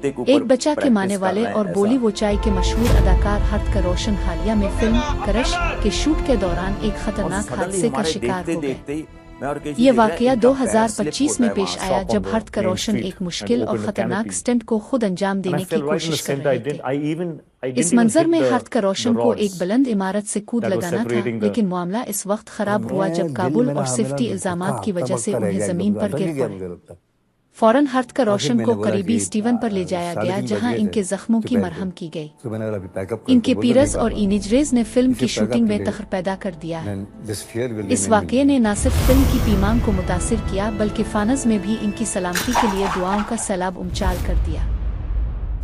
एक बचा के माने वाले और बोली वोचाई के मशहूर अदाकार हर्तिक रोशन हालिया में फिल्म क्रश के शूट के दौरान एक खतरनाक हादसे का शिकार हो गए। ये वाकया 2025 में पेश आया जब हर्तिक रोशन एक मुश्किल और खतरनाक स्टंट को खुद अंजाम देने की कोशिश कर रहे थे। इस मंजर में हर्तिक रोशन को एक बुलंद इमारत से कूद लगाना था, लेकिन मामला इस वक्त खराब हुआ जब काबुल और सेफ्टी इल्जामात की वजह से उन्हें जमीन पर गिर पड़े। फौरन हर्तिक रोशन को करीबी स्टीवन पर ले जाया गया, जहां इनके जख्मों की मरहम की गई। इनके पीरस और इनिजरेज ने फिल्म की शूटिंग में तखर पैदा कर दिया है। इस वाकये ने न सिर्फ फिल्म की पीमांग को मुतासिर किया, बल्कि फानस में भी इनकी सलामती के लिए दुआओं का सैलाब उमचाल कर दिया।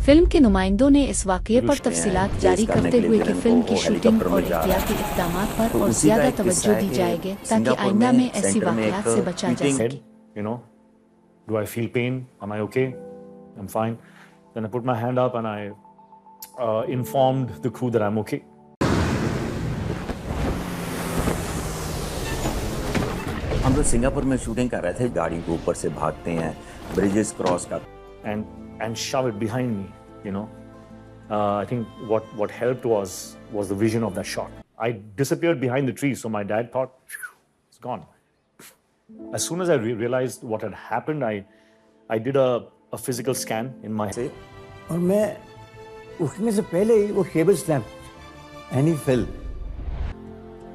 फिल्म के नुमाइंदों ने इस वाकये पर तफसीलात जारी करते हुए कि फिल्म की शूटिंग और एहतियाती इक़दामात पर और ज्यादा तवज्जो दी जाएगी ताकि आइंदा में ऐसी वाकयात से बचा जा सके। Do I feel pain? Am I okay? I'm fine. Then I put my hand up and I informed the crew that I'm okay. हम लोग सिंगापुर में शूटिंग कर रहे थे, गाड़ी के ऊपर से भागते हैं, ब्रिजेस क्रॉस कर and shove it behind me, you know. I think what helped was the vision of that shot. I disappeared behind the tree, so my dad thought it's gone. As soon as I realized what had happened, I did a physical scan in my head. और मैं उठने से पहले ही वो cable snap and he fell.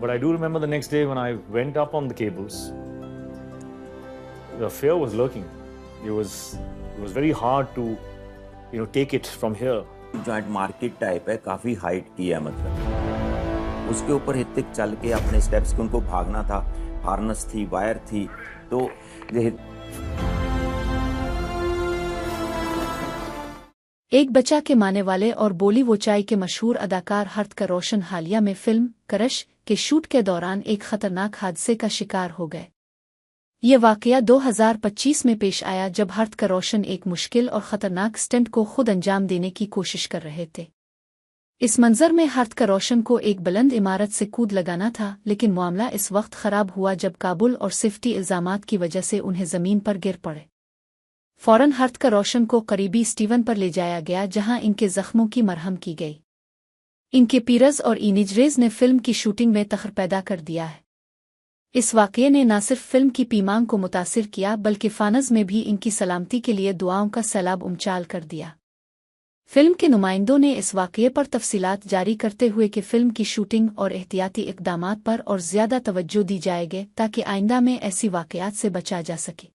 But I do remember the next day when I went up on the cables, the fear was lurking. It was very hard to, take it from here. Joint market type है, काफी height की है, मतलब उसके ऊपर हित्तिक चल के अपने स्टेप्स के उनको भागना था, हार्नस थी, वायर थी, तो एक बचा के माने वाले और बोली वोचाई के मशहूर अदाकार हर्तिक रोशन हालिया में फिल्म क्रश के शूट के दौरान एक खतरनाक हादसे का शिकार हो गए। ये वाकया 2025 में पेश आया जब हर्तिक रोशन एक मुश्किल और खतरनाक स्टंट को खुद अंजाम देने की कोशिश कर रहे थे। इस मंजर में हर्तिक रोशन को एक बुलंद इमारत से कूद लगाना था, लेकिन मामला इस वक्त खराब हुआ जब काबुल और सेफ्टी इल्जामात की वजह से उन्हें जमीन पर गिर पड़े। फौरन हर्तिक रोशन को करीबी स्टीवन पर ले जाया गया, जहां इनके जख्मों की मरहम की गई। इनके पीरस और इनिजरेज ने फिल्म की शूटिंग में तखर पैदा कर दिया है। इस वाकये ने न सिर्फ फिल्म की पीमांग को मुतासिर किया, बल्कि फानस में भी इनकी सलामती के लिए दुआओं का सैलाब उमचाल कर दिया। फिल्म के नुमाइंदों ने इस वाकये पर तफसीलात जारी करते हुए कि फिल्म की शूटिंग और एहतियाती इक़दामात पर और ज्यादा तवज्जो दी जाएगी ताकि आइंदा में ऐसी वाकयात से बचा जा सके।